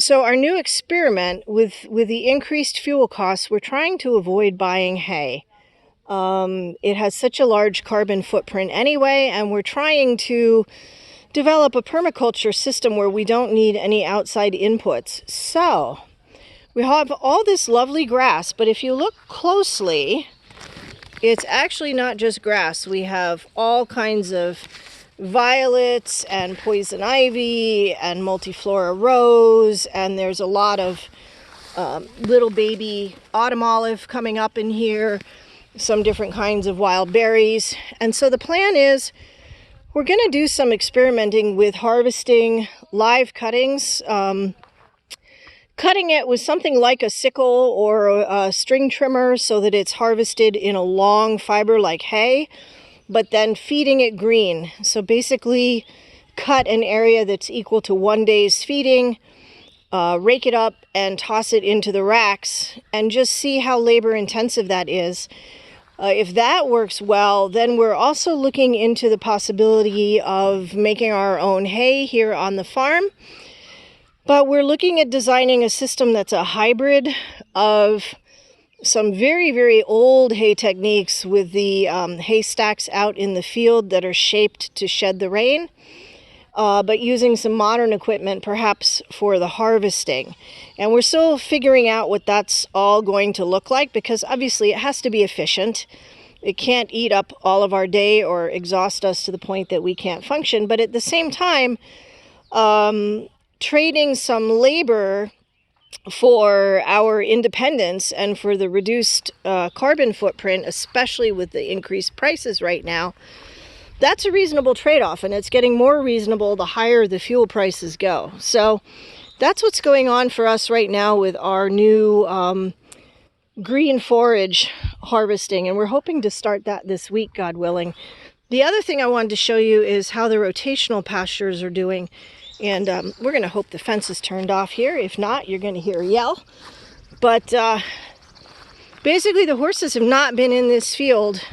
So our new experiment with the increased fuel costs, we're trying to avoid buying hay. It has such a large carbon footprint anyway, and we're trying to develop a permaculture system where we don't need any outside inputs. So we have all this lovely grass, but if you look closely, it's actually not just grass. We have all kinds of violets and poison ivy and multiflora rose, and there's a lot of little baby autumn olive coming up in here, some different kinds of wild berries. And so the plan is we're going to do some experimenting with harvesting live cuttings, cutting it with something like a sickle or a string trimmer so that it's harvested in a long fiber like hay, but then feeding it green. So basically cut an area that's equal to 1 day's feeding, rake it up and toss it into the racks and just see how labor intensive that is. If that works well, then we're also looking into the possibility of making our own hay here on the farm. But we're looking at designing a system that's a hybrid of some very, very old hay techniques with the hay stacks out in the field that are shaped to shed the rain, but using some modern equipment perhaps for the harvesting. And we're still figuring out what that's all going to look like, because obviously it has to be efficient. It can't eat up all of our day or exhaust us to the point that we can't function. But at the same time, trading some labor for our independence and for the reduced carbon footprint, especially with the increased prices right now, that's a reasonable trade-off, and it's getting more reasonable the higher the fuel prices go. So that's what's going on for us right now with our new green forage harvesting, and we're hoping to start that this week, God willing. The other thing I wanted to show you is how the rotational pastures are doing. And we're going to hope the fence is turned off here. If not, you're going to hear a yell. But basically, the horses have not been in this field.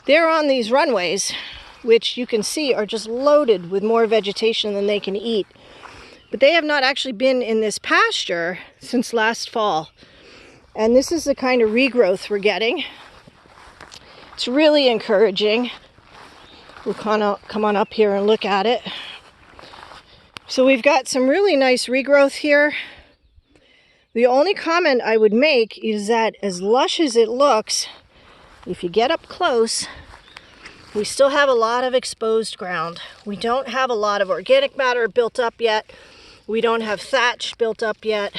They're on these runways, which you can see are just loaded with more vegetation than they can eat. But they have not actually been in this pasture since last fall. And this is the kind of regrowth we're getting. It's really encouraging. We'll kind of come on up here and look at it. So we've got some really nice regrowth here. The only comment I would make is that as lush as it looks, if you get up close, we still have a lot of exposed ground. We don't have a lot of organic matter built up yet. We don't have thatch built up yet.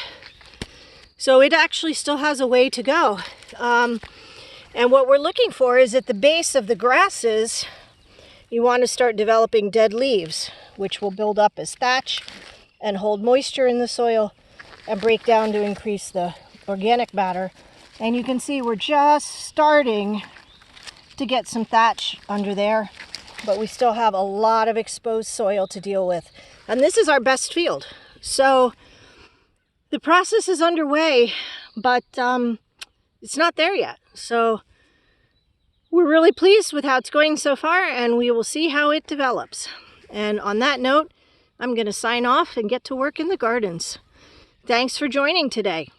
So it actually still has a way to go. And what we're looking for is at the base of the grasses, you want to start developing dead leaves, which will build up as thatch and hold moisture in the soil and break down to increase the organic matter. And you can see we're just starting to get some thatch under there, but we still have a lot of exposed soil to deal with. And this is our best field. So the process is underway, but it's not there yet. So we're really pleased with how it's going so far, and we will see how it develops. And on that note, I'm going to sign off and get to work in the gardens. Thanks for joining today.